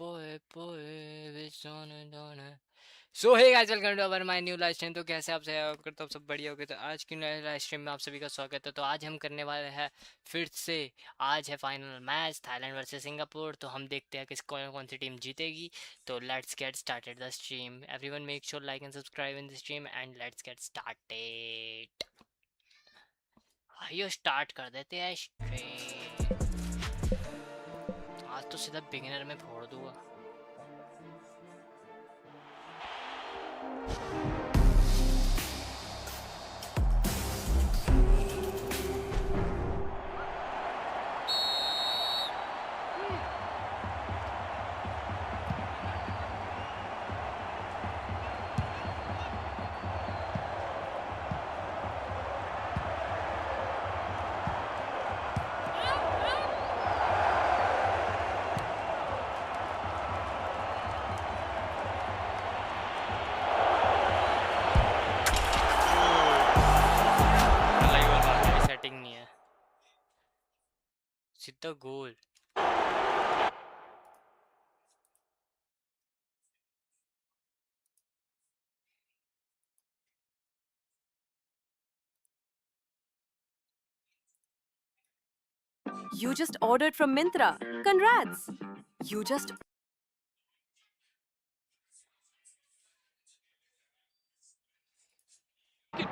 So hey guys, welcome to our my new live stream. तो कैसे आप करता हूँ सब बढ़िया होगे। तो आज की नई लाइव स्ट्रीम में आप सभी का स्वागत है। तो आज हम करने वाले हैं फिर से, आज है final match Thailand versus Singapore. तो हम देखते हैं किस कौन सी टीम जीतेगी। तो let's get started the stream. Everyone make sure like and subscribe in the stream and let's get started. आइयो स्टार्ट कर देते हैं स्ट्रीम। आज तो सीधा बिगिनर में फोड़ दूंगा। सीधा गोल। You just ordered from Myntra. Congrats! You just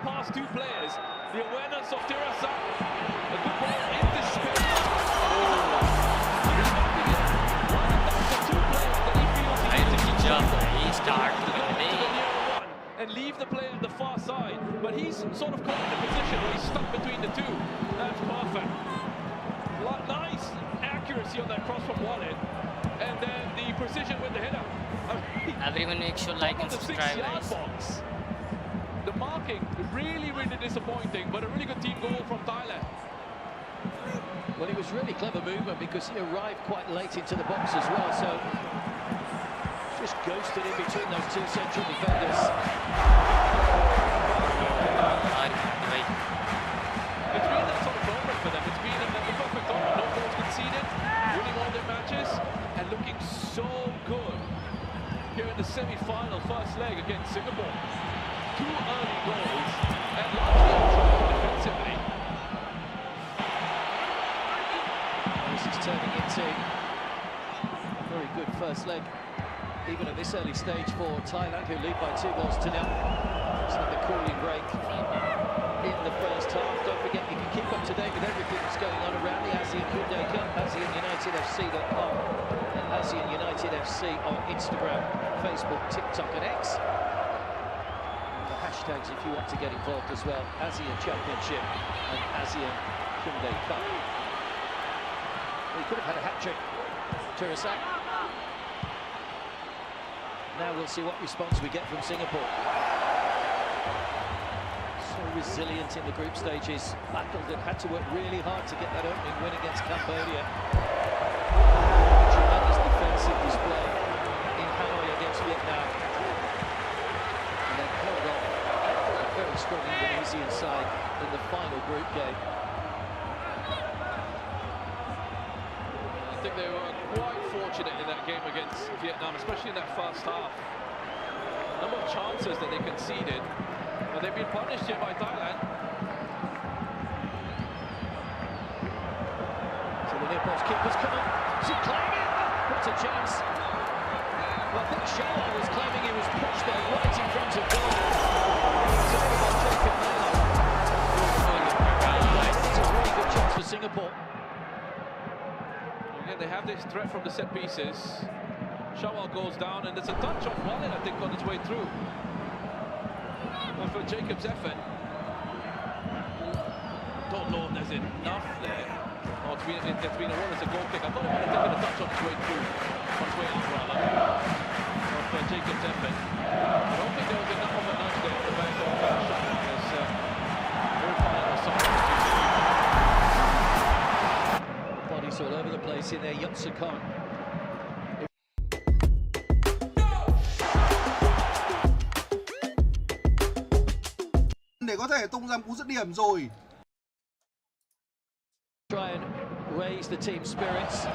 past two players, the awareness of Tirasa, a good ball into space. And leave the player at the far side, but he's sort of caught in a position where he's stuck between the two. That's perfect. Nice accuracy on that cross from Wallet, and then the precision with the header. Everyone make sure like and subscribe, guys. The marking really disappointing, but a really good team goal from Thailand. Well, it was really clever movement because he arrived quite late into the box as well, so just ghosted in between those two central defenders. It's been that sort of moment for them. It's been the perfect moment. No goals conceded, winning all their matches, and looking so good here in the semi-final first leg against Singapore. Two early goals and largely controlled defensively. This is turning into a very good first leg, even at this early stage for Thailand, who lead by 2-0. It's like the cooling break in the first half. Don't forget you can keep up to date with everything that's going on around the ASEAN Championship, ASEANUnitedFC.com and ASEAN United FC on Instagram, Facebook, TikTok and X. Hashtags if you want to get involved as well. ASEAN Championship and ASEAN Hyundai Cup. He could have had a hat-trick, Turasak. Now we'll see what response we get from Singapore. So resilient in the group stages. Battled and had to work really hard to get that opening win against Cambodia. Tremendous defensive display in Hanoi against Vietnam. And then held off a very strong Indonesian side in the final group game. I think they were quite fortunate in that game against Vietnam, especially in that first half. A number of chances that they conceded, but they've been punished here by Thailand. So the near post keeper's come on. Is he claiming? What a chance. Well, I think Shaw was claiming he was pushed there right in front of goal. It's a really good chance for Singapore. Again, they have this threat from the set pieces. Shawal goes down, and there's a touch on Wallet, I think, on its way through. But for Jacob's effort, don't know if there's enough there. Oh, it's been a one, it's a goal kick. I thought it might have taken a touch on its way through, on its way out rather. But for Jacob's effort, I don't think there was enough of a nudge there at the back of Shawal. There's very final something. Bodies all over the place in there. Yotsukon. Để có thể tung ra cú dứt điểm rồi. Try and raise the team spirits.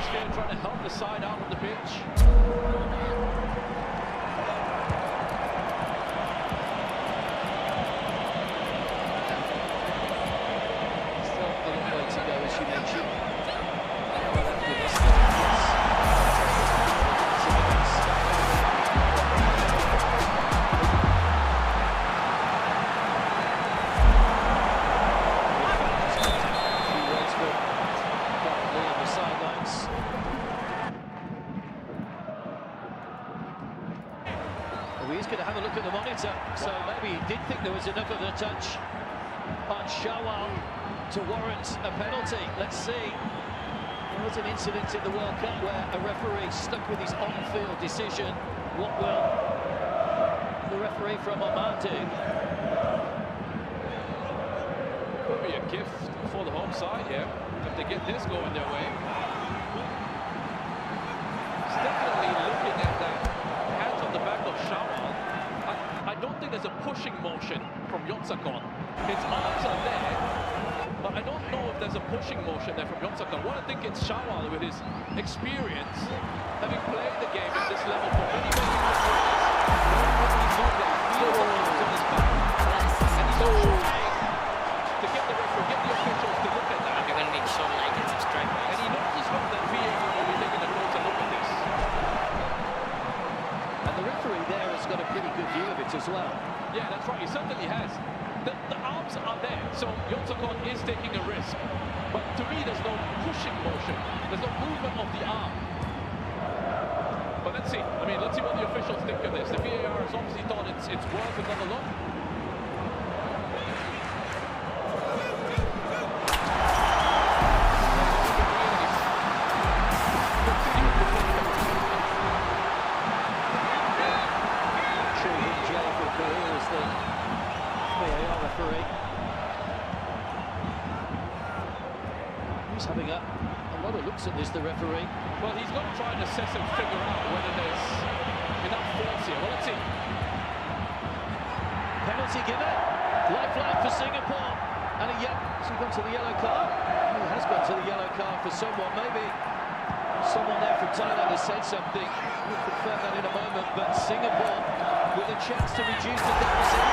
atmosphere, trying to help the side out on the pitch. Still a long way to go, as you mentioned. He's going to have a look at the monitor, so maybe he did think there was enough of a touch on Shawal to warrant a penalty. Let's see. There was an incident in the World Cup where a referee stuck with his on-field decision. What will the referee from Oman do? Could be a gift for the home side here, if they get this going their way. It's definitely looking at that hands on the back of Shawal. I don't think there's a pushing motion from Yonsakon. His arms are there, but I don't know if there's a pushing motion there from Yonsakon. What I think it's Shawal with his experience, having played the game at this level for many, many years. He's not there. Feels the arms on his back. And he's trying to get the referee, get the officials to look at that. They're going to make sure like it's a strike. And he knows as well that VAR will be taking a closer look at this. And the referee there has got a pretty good view of it as well. Yeah, that's right, he certainly has. The arms are there, so Yonsakon is taking a risk. But to me, there's no pushing motion. There's no movement of the arm. But let's see. I mean, let's see what the officials think of this. The VAR has obviously thought it's worth another look. He's having a lot of looks at this, the referee. Well, he's got to try and assess and figure out whether there's enough force here. Well, let's see. Penalty given. Lifeline for Singapore. And has he gone to the yellow card? He has gone to the yellow card for someone. Maybe someone there from Thailand has said something. We'll confirm that in a moment. But Singapore with a chance to reduce the deficit.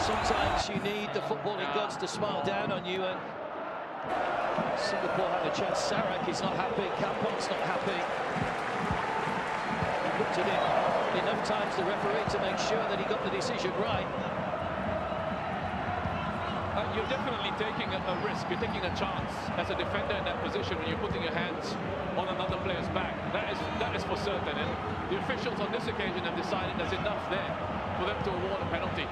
Sometimes you need the footballing gods to smile down on you, and Singapore have a chance. Sarak is not happy, Kampon's not happy. He looked at it enough times, the referee, to make sure that he got the decision right. You're definitely taking a risk. You're taking a chance as a defender in that position when you're putting your hands on another player's back. That is for certain. And the officials on this occasion have decided there's enough there for them to award a penalty.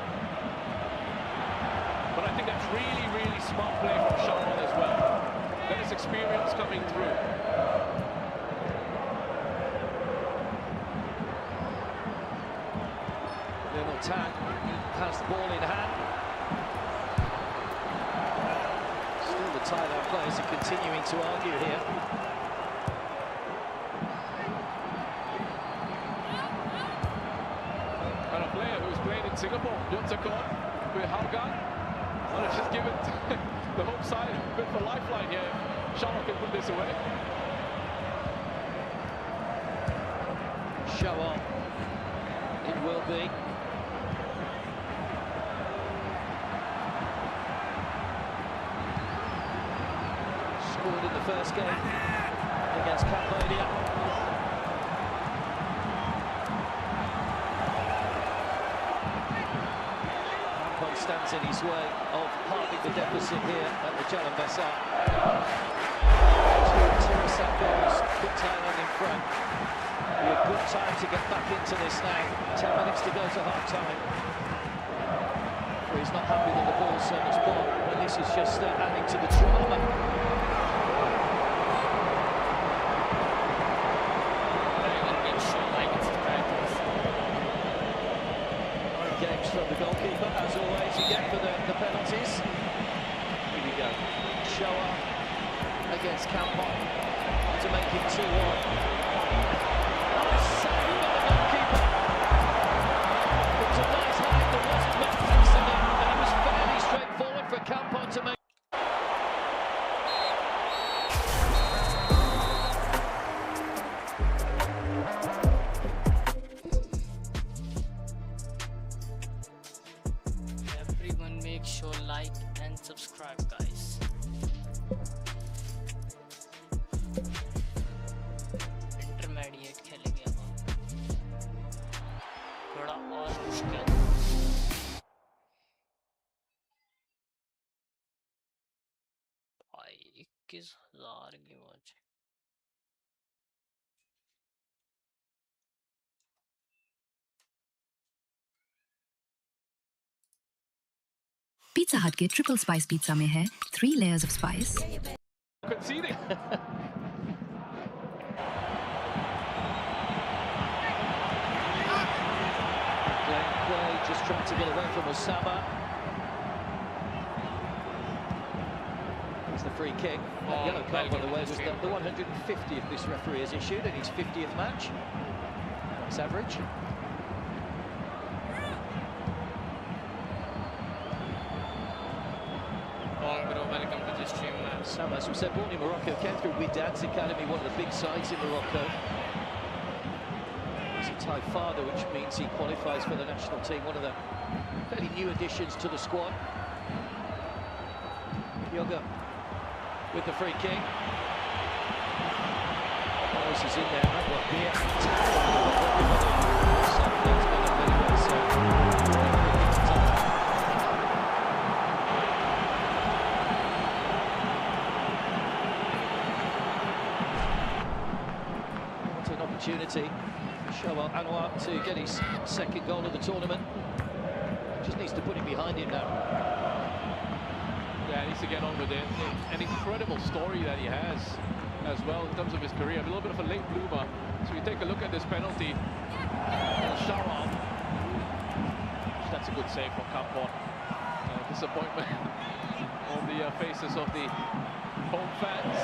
But I think that's really, really smart play from Shawal as well. That is experience coming through. Lionel Tan has the ball in hand. Still the Thailand players are continuing to argue here. And a player who's played in Singapore, Yonsakon, with Haugan. Well, it's just given the home side a bit of a lifeline here. Shawal can put this away. Shawal, it will be. Scored in the first game against Cambodia. Stands in his way of halving the deficit here at the Jalan Besar. Tirasat goals put Thailand in front. Be a good time to get back into this now. 10 minutes to go to half-time. He's not happy that the ball's so much ball, and this is just adding to the drama. Games from the goalkeeper, as always, you get for the penalties. Here we go. Shawal against Kampong to make it 2-1. भाई 21,000 की watch. Pizza हट के triple spice pizza में है 3 layers of spice. Conceding. Just trying to get away from Osama. It's the free kick. That yellow card, by the way, was the 150th this referee has issued in his 50th match. That's average. Welcome to the stream, man. Osama, as we said, born in Morocco, came through Wydad's academy, one of the big sides in Morocco. He's a Thai father, which means he qualifies for the national team, one of the fairly new additions to the squad. Yoga with the free kick. This is in there, that one What an opportunity for Shawal Anwar to get his second goal of the tournament. Just needs to put it behind him now. Yeah, he needs to get on with it. An incredible story that he has as well in terms of his career. A little bit of a late bloomer. So we take a look at this penalty. Shawal. That's a good save from Kampon. Disappointment on the faces of the home fans.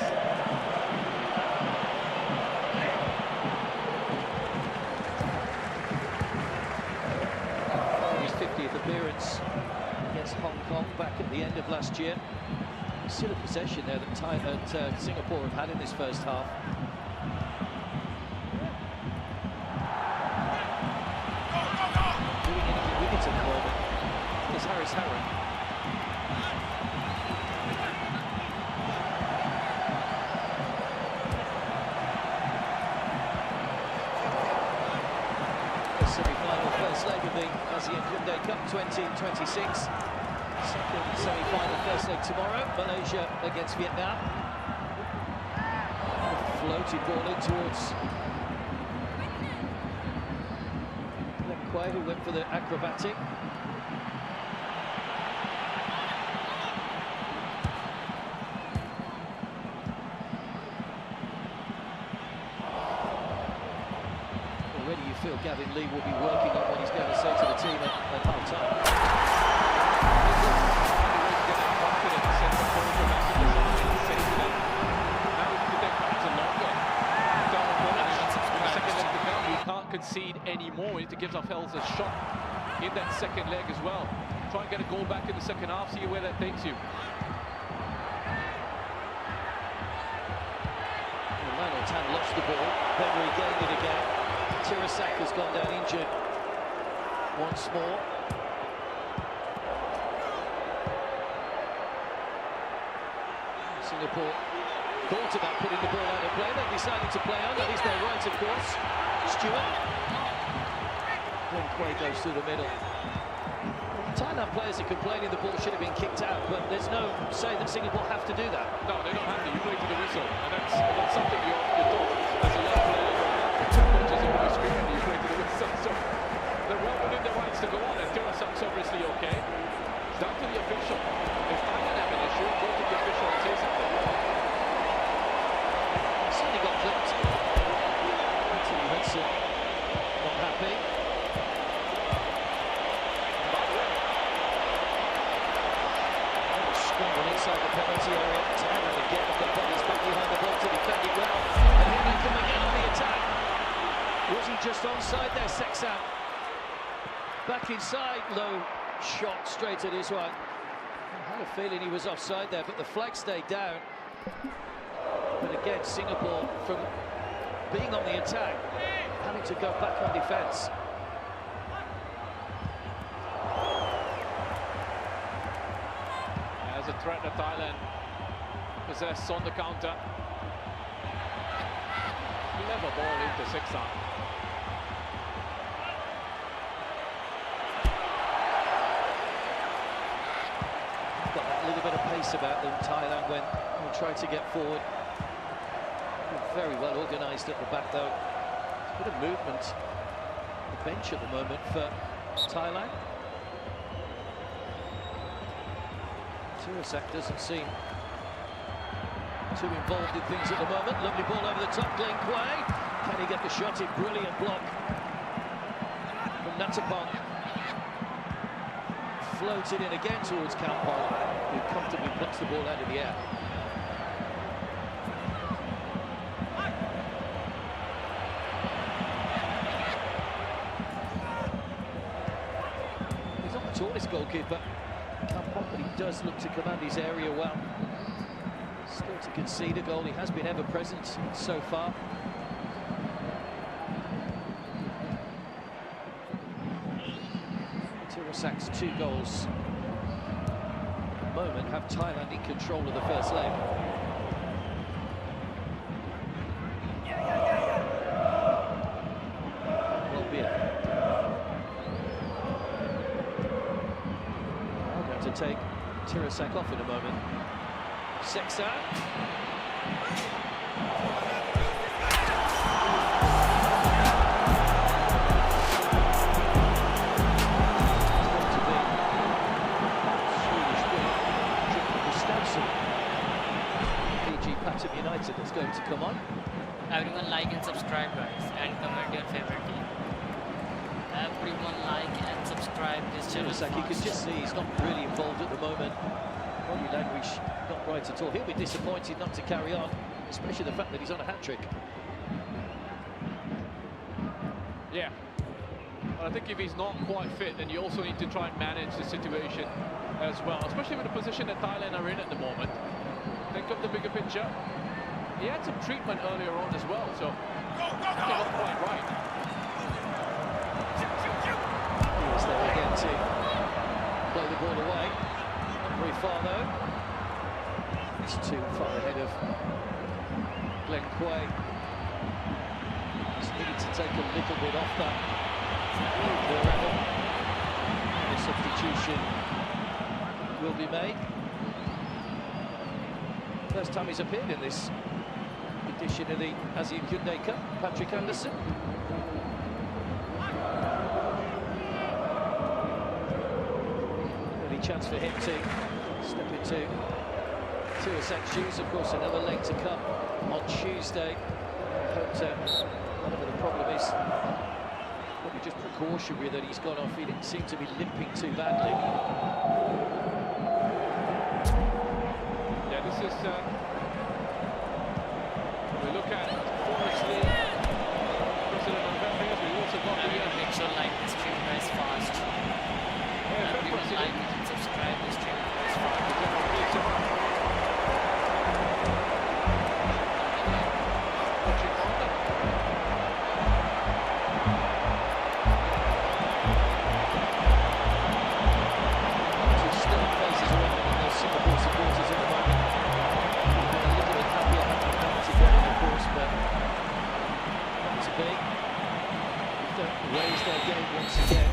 His 50th appearance against Hong Kong back at the end of last year. Still a possession there that Singapore have had in this first half. Doing anything with it at the moment is Harris Harron. The semi-final first leg of the ASEAN Cup 2026. Second semi-final first leg tomorrow, Malaysia against Vietnam. Floated ball in towards Len Quay, who went for the acrobatic. Already you feel Gavin Lee will be working on what he's going to say to the team at half-time. Concede anymore. We need to give ourselves a shot in that second leg as well. Try and get a goal back in the second half, see where that takes you. Lionel Tan lost the ball, then regained it again. Tirasak has gone down injured once more. Singapore thought about putting the ball out of play, they decided to play on, that is their right, of course. Stewart. Len Quay goes through the middle. Thailand players are complaining the ball should have been kicked out, but there's no say that Singapore have to do that. No, they don't have to. You play to the whistle, and that's something you're taught as a young player. Coaches are always screaming, you play to the whistle. So they're well within their rights to go on, and Tirasak's obviously okay. It's down to the official. If Thailand have an issue, go to the official and say something. Certainly got clipped. Anthony Hudson not happy. Scramble inside the penalty area. Tanner again, the bodies back behind the ball to defend it well. And here they come again on the attack. Was he just onside there, Sexan? Back inside, low shot straight at his right. I had a feeling he was offside there, but the flag stayed down. But again, Singapore, from being on the attack, having to go back on defence. As a threat that Thailand possess on the counter. Clever ball into Sexan. this about them, Thailand, when they try to get forward. Very well organised at the back, though. A bit of movement on the bench at the moment for Thailand. Tirasak doesn't seem too involved in things at the moment. Lovely ball over the top, Glenn Quay. Can he get the shot in? Brilliant block from Natapong. Floated in again towards Kampong, who comfortably puts the ball out of the air. He's not the tallest goalkeeper, Kampong, but he does look to command his area well. Still to concede a goal. He has been ever present so far. Tirasak's 2 goals at the moment have Thailand in control of the first leg. Well, I'm going to take Tirasak off in a moment. Seksa. United that's going to come on. Everyone like and subscribe, guys, and comment your favorite team. Everyone like and subscribe this channel. You can just see he's not really involved at the moment. Body language not right at all. He'll be disappointed not to carry on, especially the fact that he's on a hat-trick. Yeah. Well, I think if he's not quite fit, then you also need to try and manage the situation as well, especially with the position that Thailand are in at the moment. Think of the bigger picture. He had some treatment earlier on as well, so not quite right. He was there again to play the ball away. Not very far though. He's too far ahead of Glenn Quay. Just needed to take a little bit off that. And a substitution will be made. First time he's appeared in this edition of the ASEAN Championship Cup, Patrick Anderson. Early chance for him to step into Tirasak's shoes. Of course, another leg to come on Tuesday. But whatever the problem is, probably just precautionary that he's gone off. He didn't seem to be limping too badly. Yeah, this is we look at Forest League, President of Affairs. We also got Everyone make sure like this stream guys fast. Everyone like and subscribe this stream guys fast. Raise their game once again.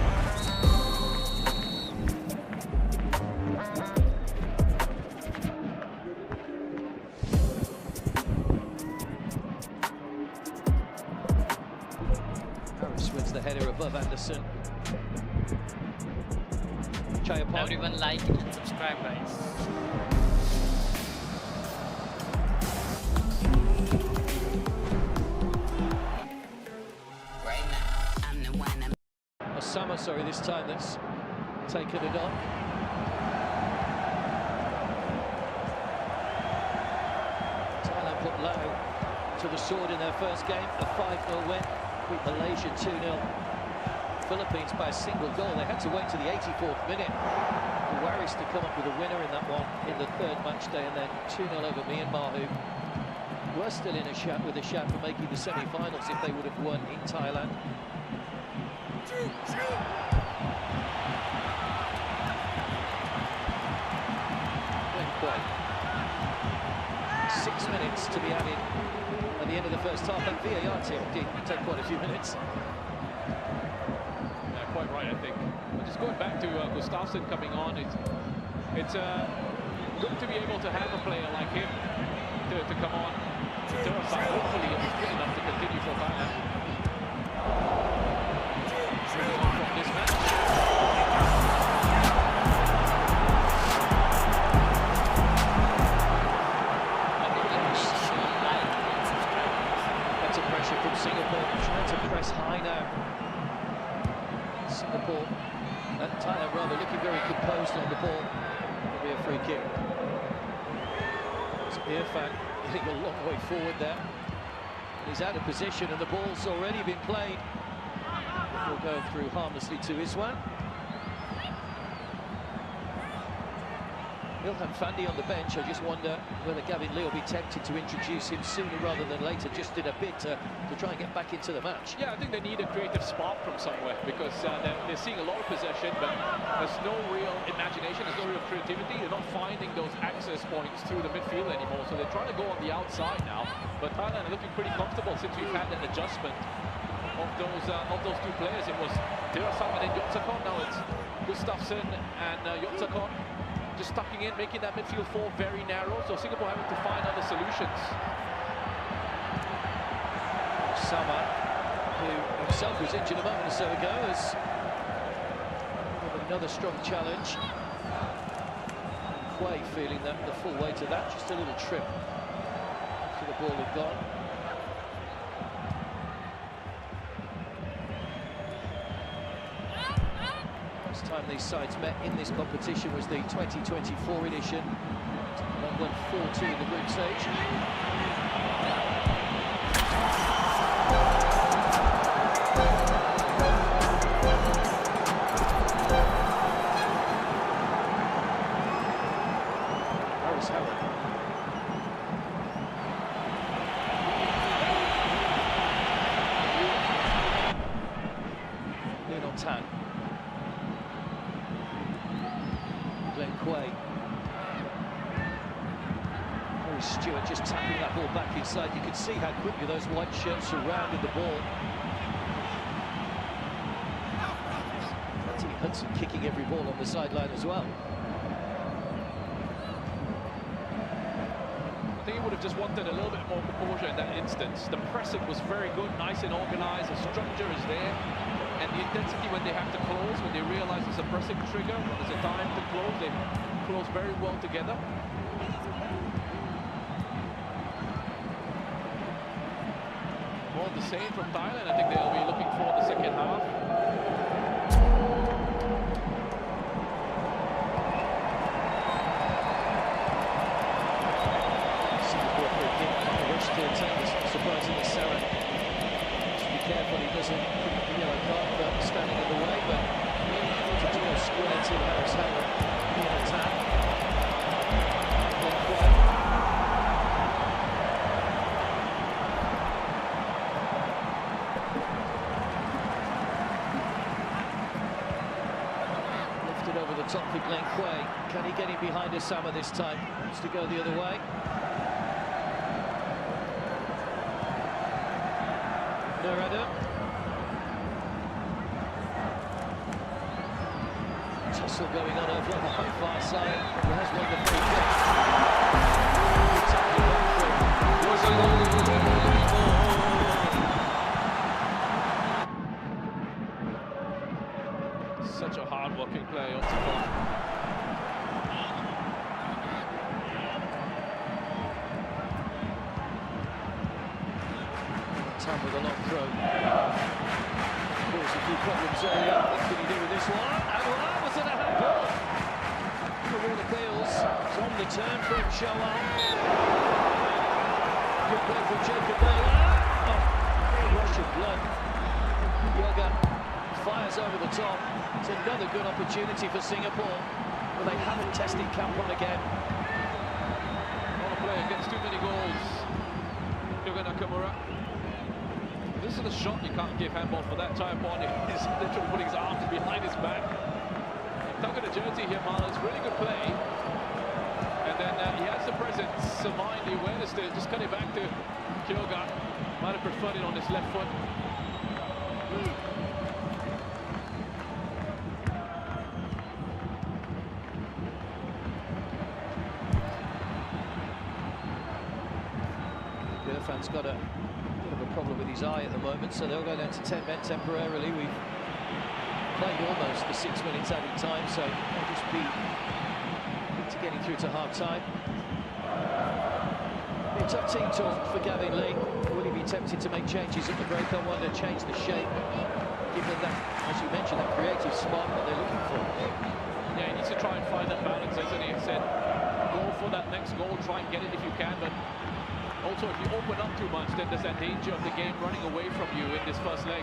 Harris wins the header above Anderson. Chayapong. Everyone like and subscribe, guys. Osama, sorry, this time that's taken it on. Thailand put Lau to the sword in their first game, a 5-0 win, beat Malaysia 2-0. Philippines by a single goal. They had to wait to the 84th minute for Waris to come up with a winner in that one in the third match day, and then 2-0 over Myanmar, who were still in a shout with a shout for making the semi-finals if they would have won in Thailand. 6 minutes to be added at the end of the first half. That VAR did take quite a few minutes. Yeah, quite right, I think. But just going back to Gustafsson coming on, it's good to be able to have a player like him to come on. Hopefully he'll be fit enough to continue for Thailand. Moving on from this match. Better pressure from Singapore, trying to press high now. Singapore and Thailand rather looking very composed on the ball. It'll be a free kick. It's Irfan getting a long way forward there. He's out of position and the ball's already been played. Will go through harmlessly to Iswan. Ilhan Fandi on the bench. I just wonder whether Gavin Lee will be tempted to introduce him sooner rather than later, just in a bid to try and get back into the match. Yeah, I think they need a creative spark from somewhere because they're seeing a lot of possession, but there's no real imagination, there's no real creativity. They're not finding those access points through the midfield anymore, so they're trying to go on the outside now. But Thailand are looking pretty comfortable since we've had an adjustment of those two players. It was Dirasam and then Yotsakon. Now it's Gustafsson and Yotsakon. Just tucking in, making that midfield four very narrow, so Singapore having to find other solutions. Sama, who himself was injured a moment or so ago, has another strong challenge. Quay feeling that the full weight of that, just a little trip after the ball had gone. Last time these sides met in this competition was the 2024 edition. That went 4-2 in the group stage. Quay. Stewart just tapping that ball back inside. You can see how quickly those white shirts surrounded the ball. Anthony Hudson kicking every ball on the sideline as well. I think he would have just wanted a little bit more composure in that instance. The pressing was very good, nice and organised. The structure is there. And the intensity when they have to close, when they realise it's a pressing trigger, when there's a time to close, they close very well together. More of the same from Thailand. I think they'll be looking for the second half. Singapore for a kick. A rush to attack this, surprisingly Sarah. Should be careful he doesn't pick up the yellow card for standing in the way, but to go square to Harris Howard in attack. Lifted over the top for Glenn Quay. Can he get him behind Osama this time? Wants to go the other way. Narada. Tussle going on over on the far side. He has won the free kick. Such a hard-working player. Time with a long throw. Caused a few problems earlier. What can he do with this one? And was it a handball? For all appeals, it's on the turn from Shawal. Good play from Jacob Baylor. Oh, rush of blood. Yoga fires over the top. It's another good opportunity for Singapore, but they haven't tested Kampong again. On a player gets too many goals. Yoga Nakamura. This is a shot you can't give handball for that time on. He's literally putting his arms behind his back. Tugging the jersey here, Marlon. It's really good play. And then he has the presence, the mind, the awareness to just cut it back to Kyoga. Might have preferred it on his left foot. Thailand's got a bit of a problem with his eye at the moment, so they'll go down to 10 men temporarily. We've played almost the 6 minutes added time, so they'll just be getting through to half-time. Be a tough team talk for Gavin Lee. Will he be tempted to make changes at the break? I wonder, change the shape, given that, as you mentioned, that creative spark that they're looking for. Yeah, he needs to try and find that balance, hasn't he? He said, go for that next goal, try and get it if you can, but also if you open up too much, then there's that danger of the game running away from you in this first leg.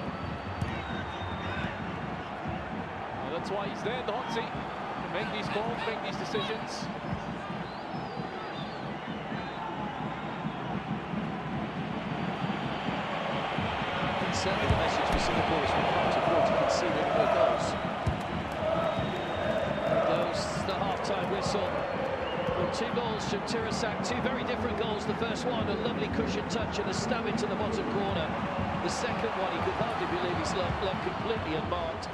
Well, that's why he's there in the hot seat, to make these calls, make these decisions. Certainly the message for Singapore is we can't afford to concede any more goals. There goes the half-time whistle. Well, 2 goals from Tirasak, 2 very different goals. The first one, a lovely cushion touch and a stab into the bottom corner. The second one, he could hardly believe his luck, completely unmarked.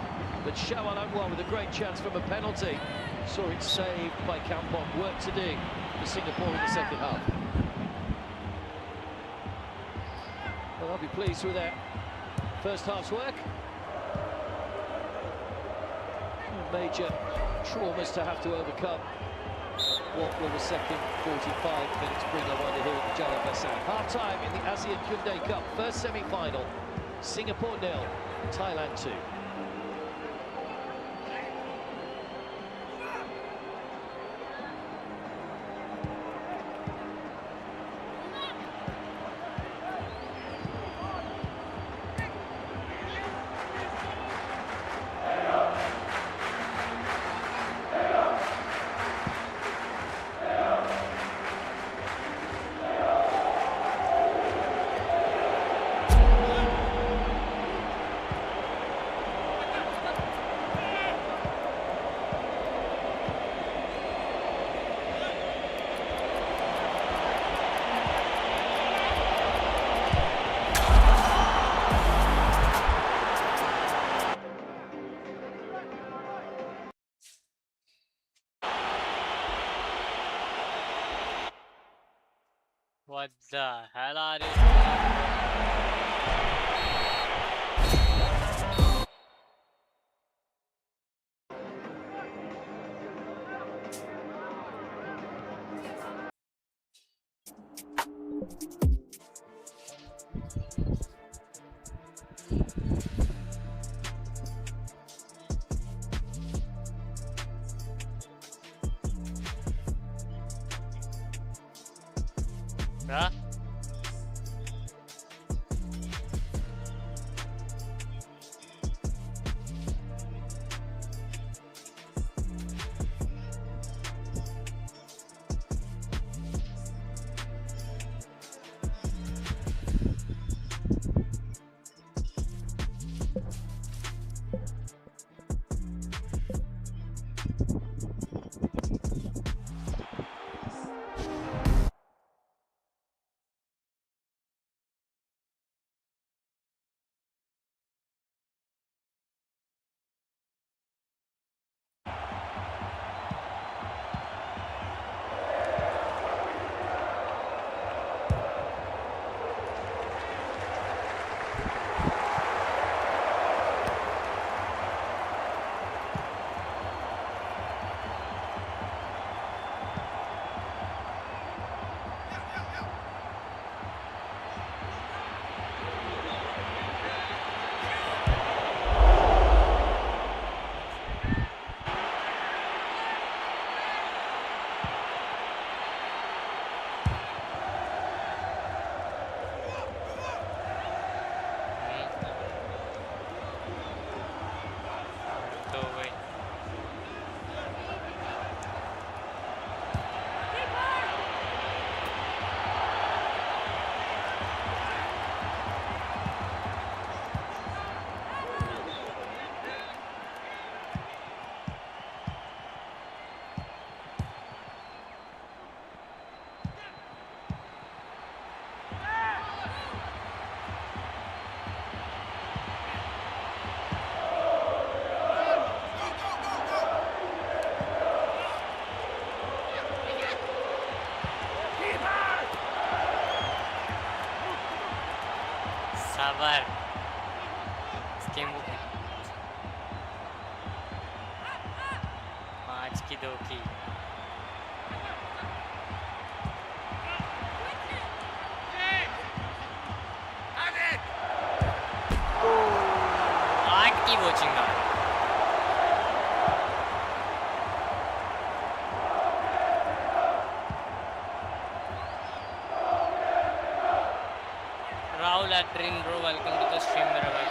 But Shawal Anwar with a great chance from a penalty. Saw it saved by Kampong. Work to do for Singapore in the second half. Well, I'll be pleased with that. First half's work. Major traumas to have to overcome. What will the second 45 minutes bring, I wonder, here at the Jalan Basan? Half-time in the ASEAN Hyundai Cup, first semi-final. Singapore 0, Thailand 2. What the hell are you? Huh? की दो की। आठ की वो चिंगार। Rahul Adrin bro, welcome to the stream मेरा भाई।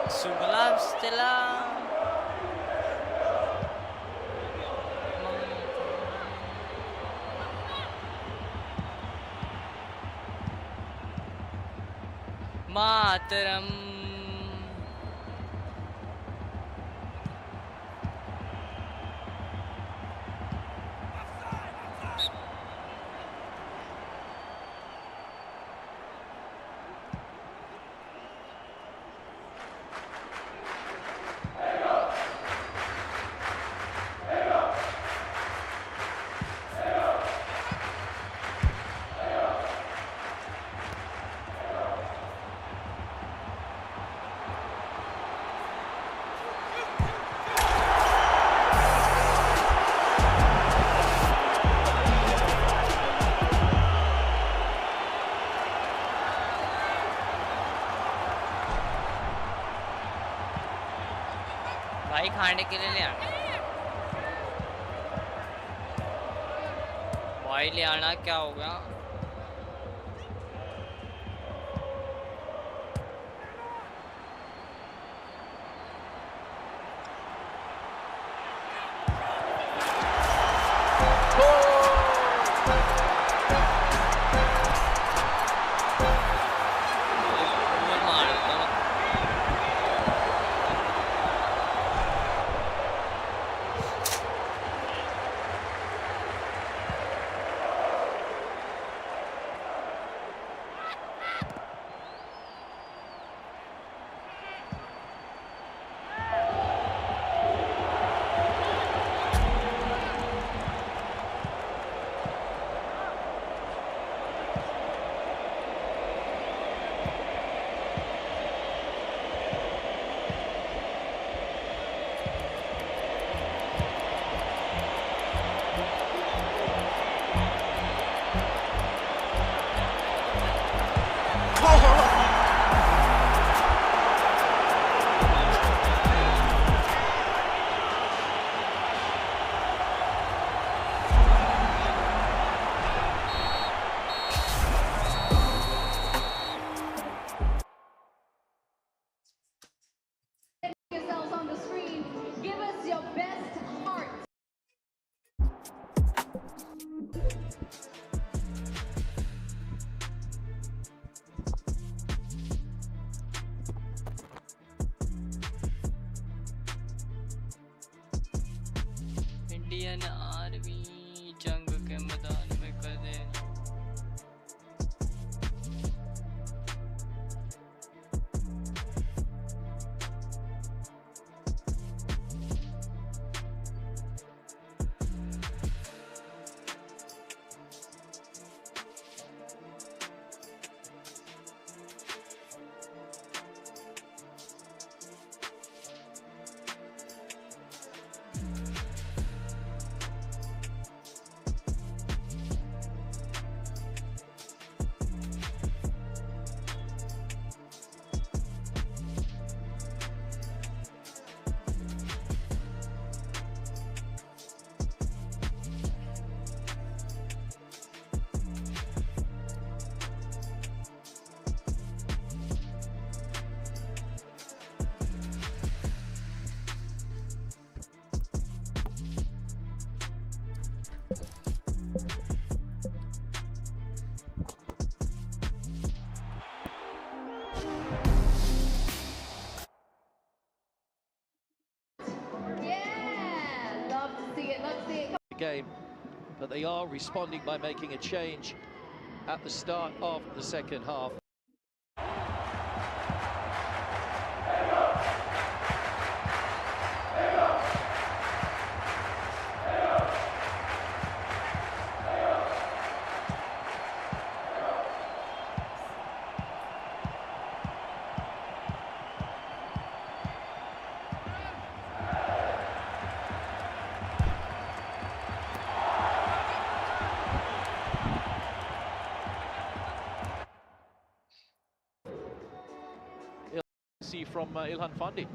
Sugalam Stella. Mataram. भाई खाने के लिए ले आना भाई, ले आना। क्या हो गया? Yourselves on the screen. Give us your best heart. Indian army जंग के मैदान में कर दे। Yeah, love to see it. Love to see it. Game, but they are responding by making a change at the start of the second half. See from Ilhan Fandi.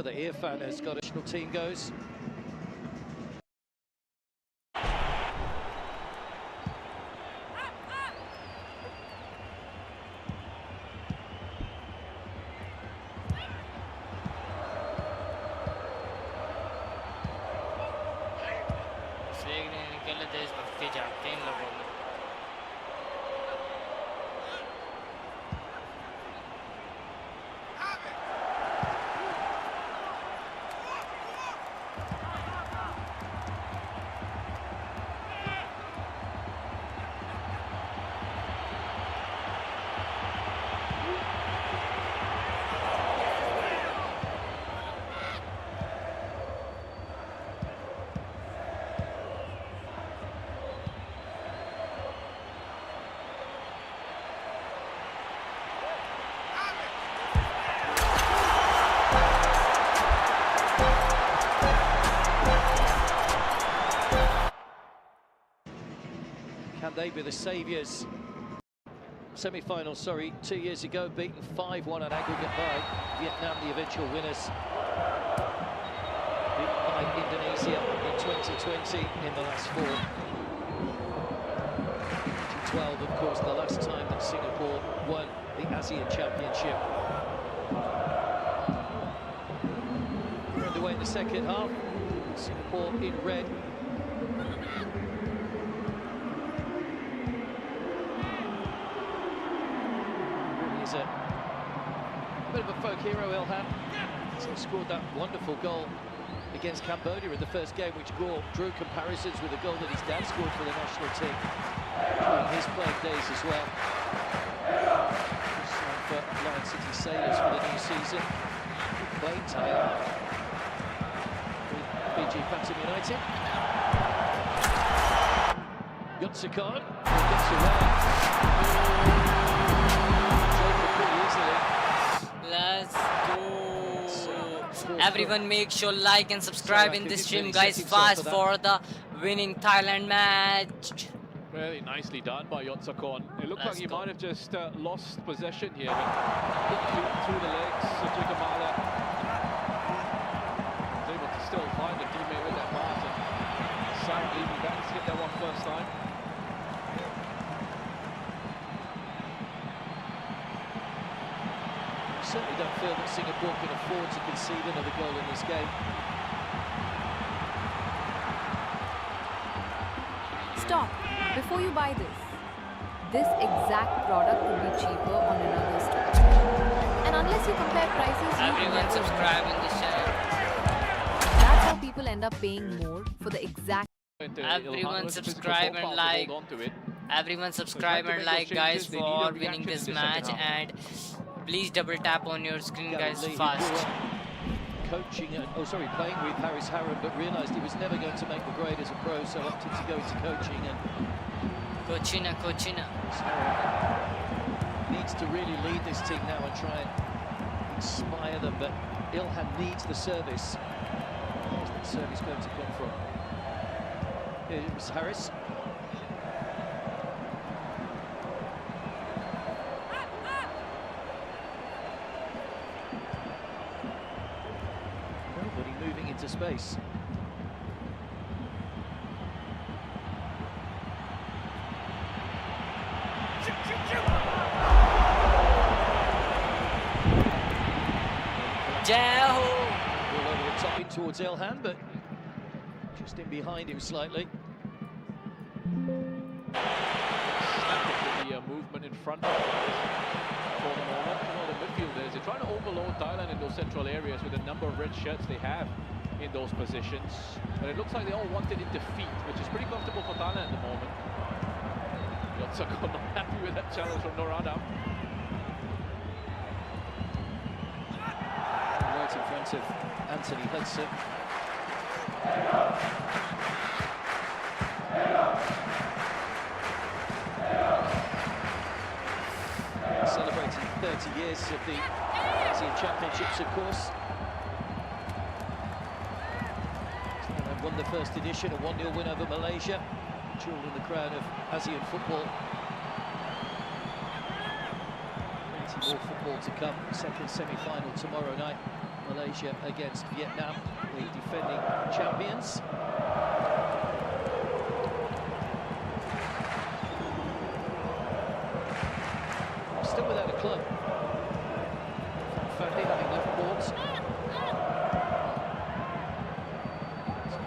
brother Irfan has got a national team goes. निकले देशभक्ति जागते इन लोगों में। Can they be the saviours? Semi-final, 2 years ago, beaten 5-1 on aggregate by Vietnam, the eventual winners. Beaten by Indonesia in 2020 in the last 4. 2012, of course, the last time that Singapore won the ASEAN Championship. We're underway in the second half. Singapore in red. A bit of a folk hero, Ilhan. He scored that wonderful goal against Cambodia in the first game, which drew comparisons with the goal that his dad scored for the national team during his playing days as well. For Lion City Sailors for the new season. Playing Thailand with Fiji Phantom United. Yotsakon gets away. Let's go. Everyone make sure like and subscribe in this stream, guys, fast for the winning Thailand match. Really nicely done by Yotsakon. It looked like he might have just lost possession here, but through the legs, Sujikamala was able to still find a teammate with that pass, and sadly he managed to hit that one first time. Certainly don't feel that Singapore can afford to concede another goal in this game. Stop. Before you buy this exact product would be cheaper on another store. And unless you compare prices, Everyone subscribe in this channel. That's how people end up paying more for the exact. Everyone subscribe and like. Everyone subscribe and like, guys, for winning this match, and please double tap on your screen, guys, fast. Playing with Harris Harron, but realised he was never going to make the grade as a pro, so opted to go into coaching. And Coachina. Harron needs to really lead this team now and try and inspire them, but Ilhan needs the service. Where's that service going to come from? Here it was Harris. Nobody moving into space. Jao! All over the top in towards Ilhan, but just in behind him slightly. The movement in front of for the moment. You know, the midfielders, they're trying to overload Thailand in those central areas with the number of red shirts they have in those positions. But it looks like they all want it in defeat, which is pretty comfortable for Thailand at the moment. Yotsakon not happy with that challenge from Norada. Right in front of Anthony Hudson. Celebrating 30 years of the ASEAN Championships, of course. And won the first edition, a 1-0 win over Malaysia. Jewel in the crown of ASEAN football. Plenty more football to come. Second semi-final tomorrow night. Malaysia against Vietnam, the defending champions. Still without a club. Fandi having left boards.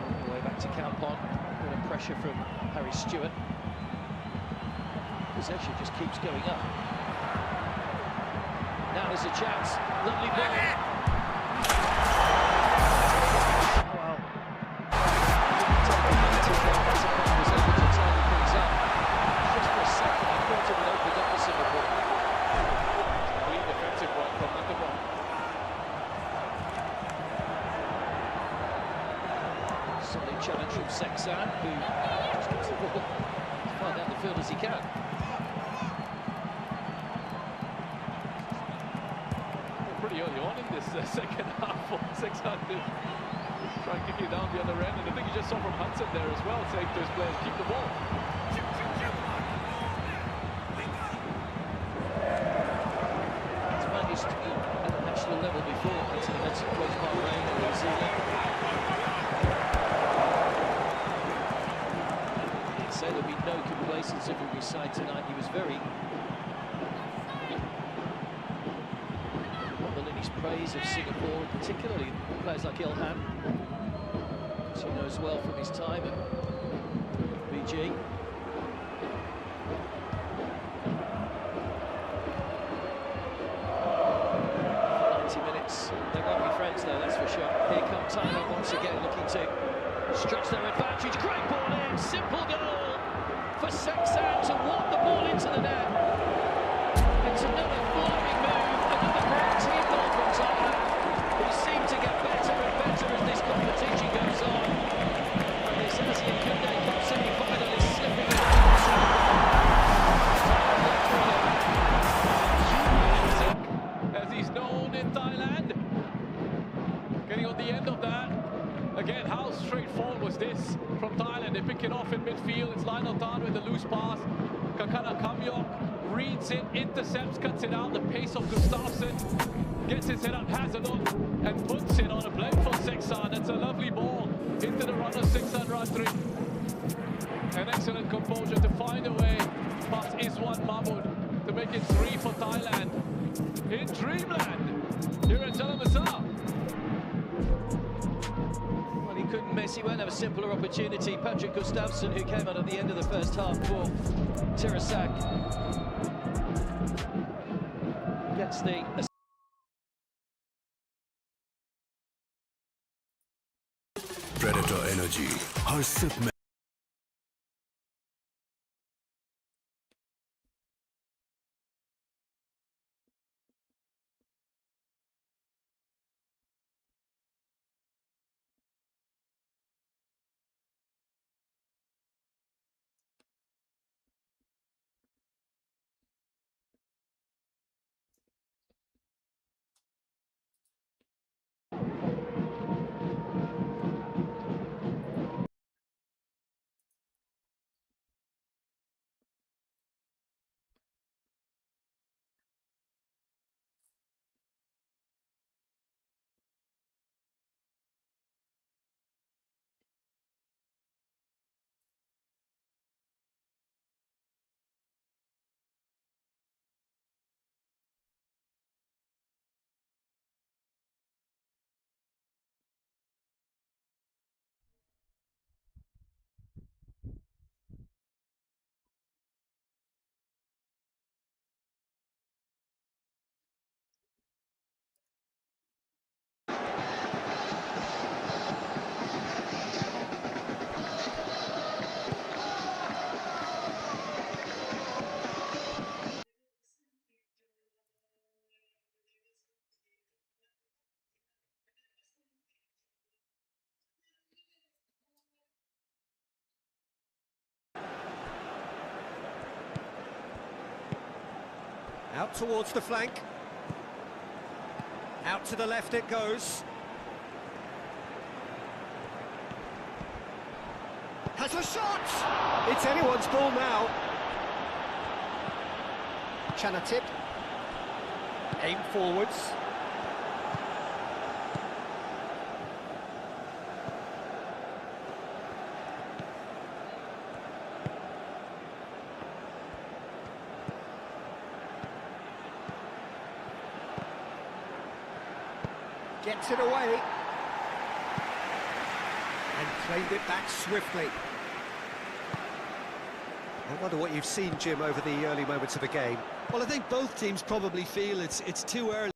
All the way back to Campon. Bit of pressure from Harry Stewart. Possession just keeps going up. Now there's a chance. Lovely ball. Wow. Was able to tidy things up. Just for a second, I thought it would open up for Singapore. Clean defensive work from Underball. Solid challenge from Sexan, who just gets the ball as far down the field as he can. Pretty early on in this second half for Sexan to try and kick it down the other end, and I think you just saw from Hudson there as well, saying to his players, keep the ball. He's managed to be at the national level before, until he went to Queen's Park Lane in New Zealand. He'd say there'll be no complacency from his side tonight. He was very praise of Singapore, particularly players like Ilhan, as he knows well from his time at BG. 90 minutes, they won't be friends though, that's for sure. Here come Thailand once again, looking to stretch their advantage. Great ball in, simple goal for Sexan to walk the ball into the net. It's another flying move, another great team goal from Thailand, who seem to get better and better as this competition goes on. And this ASEAN Cup semi-final is slipping as he's known in Thailand. Getting on the end of that. Again, how straightforward was this from Thailand? They pick it off in midfield. It's Lionel Tan with the loose pass. Kakana Kamyok reads it, intercepts, cuts it out. The pace of Gustafsson gets his head up, has a look, and puts it on a blend for Sexan. That's a lovely ball into the runner, Sexan Ratri. An excellent composure to find a way past Iswan Mahmud to make it 3 for Thailand. In Dreamland, here at Jalan Besar. Well, he couldn't miss. He won't have a simpler opportunity. Patrick Gustafsson, who came out at the end of the first half for Tirasak, gets the... Predator Energy, हर sip में out towards the flank. Out to the left it goes. Has a shot! It's anyone's ball now. Chanatip. Aim forwards. Gets it away. And claimed it back swiftly. I wonder what you've seen, Jim, over the early moments of the game. Well, I think both teams probably feel it's too early.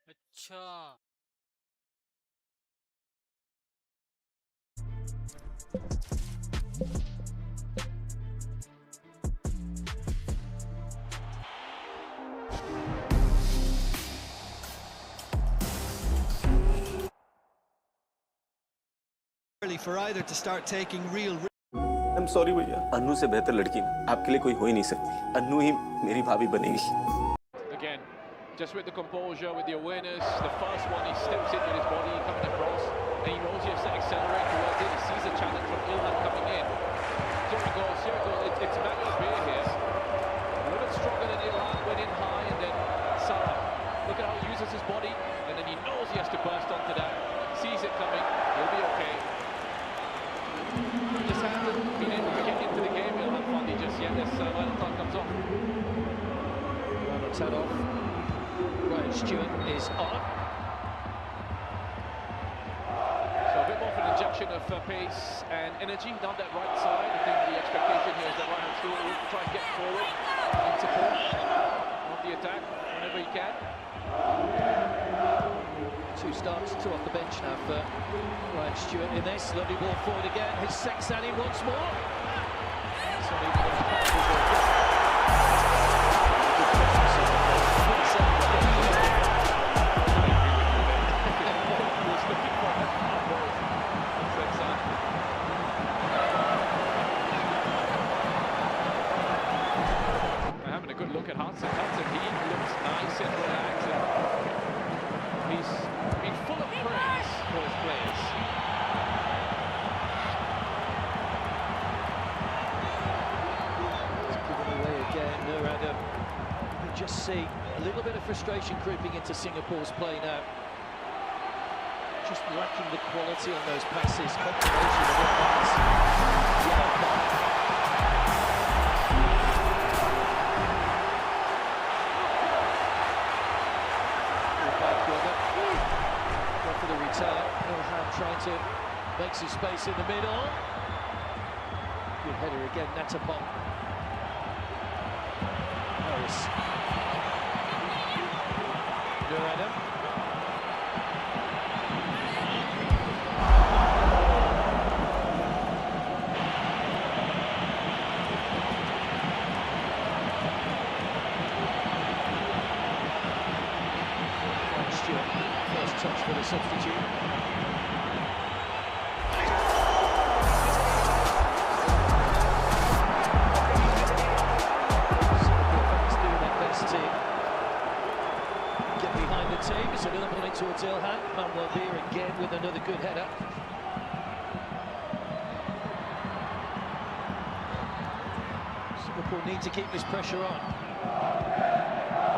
अच्छा। For either to start taking real risks. I'm sorry भैया, अन्नू से बेहतर लड़की आपके लिए कोई हो ही नहीं सकती। अन्नू ही मेरी भाभी बनेगी। Again, just with the composure, with the awareness, the first one he steps in with his body coming across, and he knows he has to accelerate towards it. He sees a challenge from Ilhan coming in. Here he goes, it's Manuel Beer here. A little bit stronger than Ilhan, went in high, and then Salah. Look at how he uses his body, and then he knows he has to burst onto that. Sees it coming, he'll be okay. Just hasn't been able to get into the game, Ilhan Fandi, just yet as Wellington comes off. Ronald's head off. Ryan Stewart is on. So a bit more of an injection of pace and energy down that right side. I think the expectation here is that Ryan Stewart will try and get forward in support of the attack whenever he can. Two starts, two off the bench now for Ryan Stewart in this. Lovely ball forward again. His Saxani once more. So even those passes are good. We're having a good look at Hudson. He looks nice and relaxed. He's been full of praise for his players. Just giving away again, no Adam. You can just see a little bit of frustration creeping into Singapore's play now. Just lacking the quality on those passes, combination of weapons. For the return, Ilhan trying to make some space in the middle. Good header again, Natapong. Harris. Nur Adam. Stewart, first touch for the substitute. Doing their best to get behind the team. It's another point towards Ilhan. Manuel Beer again with another good header. Singapore need to keep this pressure on.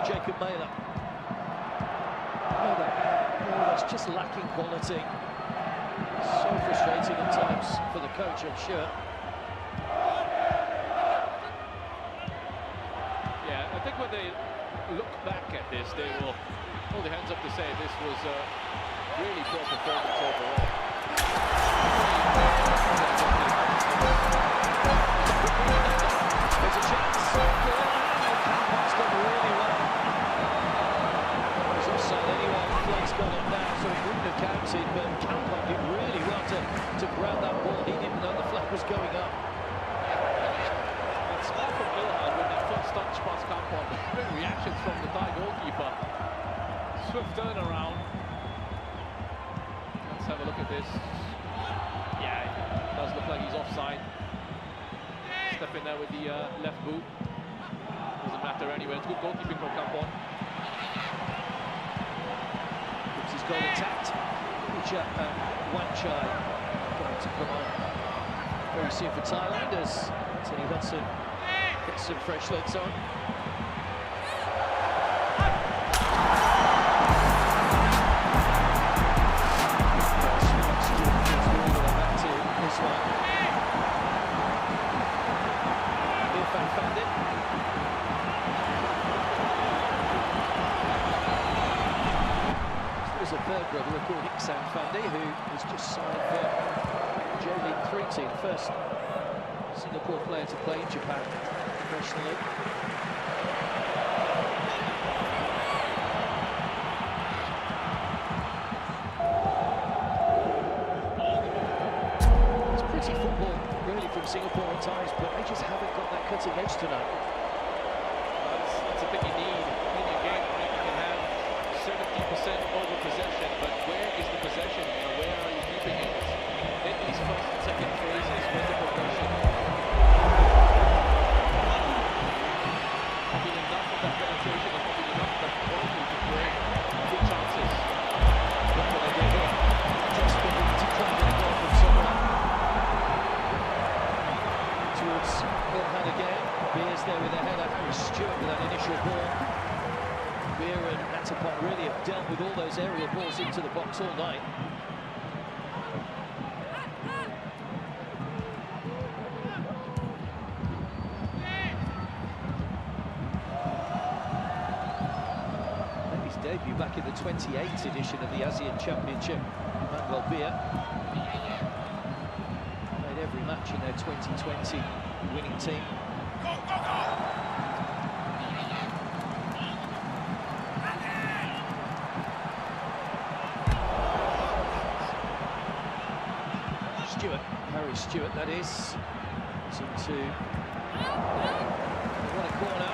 Jacob Mailer. Oh, that's just lacking quality. So frustrating at times for the coach, I'm sure. Yeah, I think when they look back at this, they will hold their hands up to say this was a really poor performance overall. There's a chance. That's done really well. He's offside anyway. The flag's gone up now, so it wouldn't have counted, but Campbell did really well to grab that ball. He didn't know the flag was going up. It's all from Ilhan when they first touch past Kampon. Great reactions from the Thai goalkeeper. Swift turnaround. Let's have a look at this. Yeah, it does look like he's offside. Step in there with the left boot. Doesn't matter anyway. It's good goalkeeping from Kampon. Keeps his goal intact. Ucha and Wanchai going to come on very soon for Thailand as Tony Hudson gets some fresh legs on. There's a third brother, of course, Iksan Fandi, who has just signed for J-League 3 team, first Singapore player to play in Japan professionally. It's pretty football, really, from Singapore at times, but they just haven't got that cutting edge tonight. That's a thing you need in your game. You can have 70% over possession, but where is the possession? Where are you keeping it? In these first and second phases, where's the progression? I mean, enough of that penetration is probably enough that only to create good chances. Look what they did here. Just looking to try and get a goal from somewhere. Towards Ilhan again. Beers there with a header. Harry Stewart with that initial ball. Beer and Natapon really have dealt with all those aerial balls into the box all night. Made his debut back in the 28th edition of the ASEAN Championship. Manuel Beer made every match in their 2020 winning team. Stewart, Harry Stewart, that is. Into what a corner.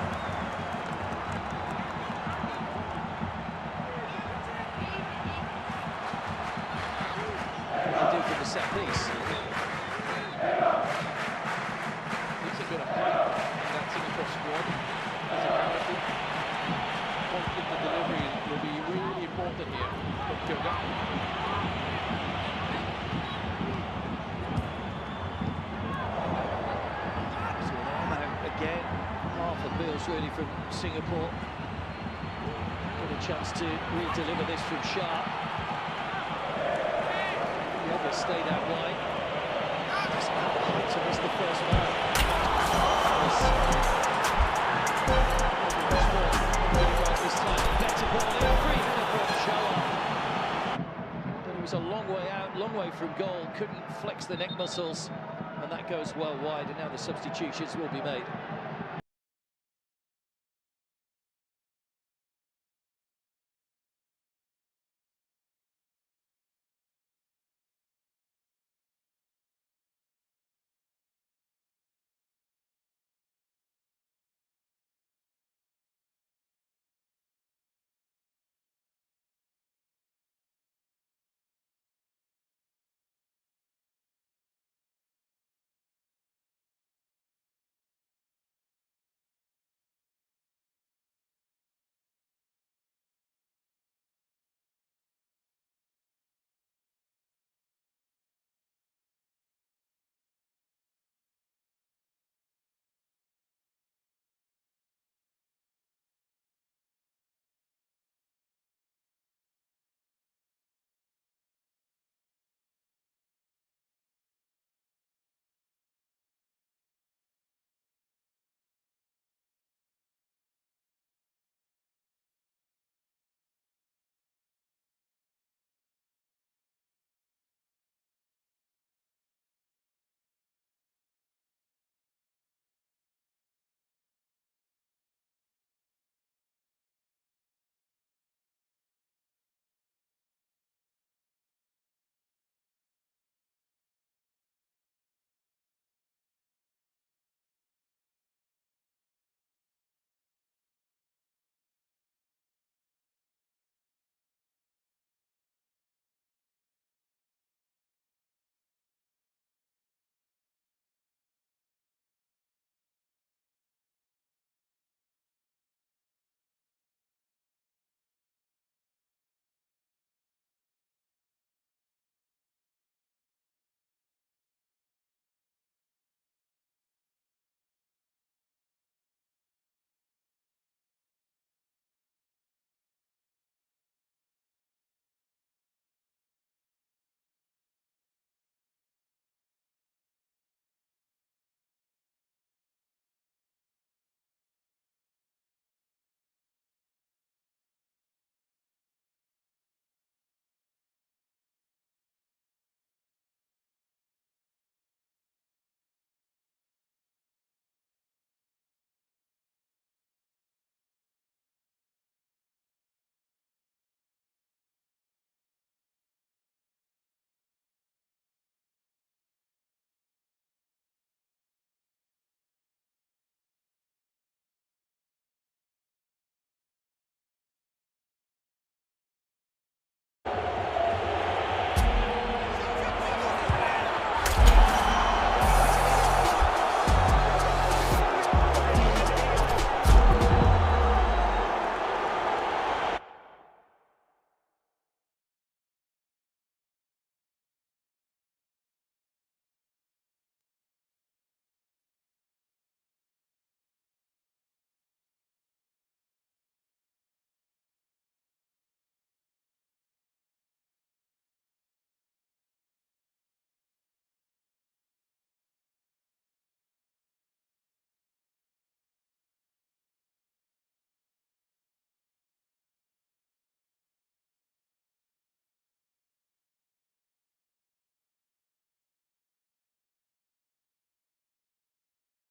What do they do for the set piece? It's a bit of fight in that Singapore squad as a character. Conflict and delivery will be really important here from Kyoga. Again, half a bills really from Singapore. Got a chance to re-deliver this from Shah. The other stayed out wide. Doesn't have the height to miss the first man. This time, better ball in, free header from Shah. But he was a long way out, long way from goal. Couldn't flex the neck muscles. And that goes well wide, and now the substitutions will be made.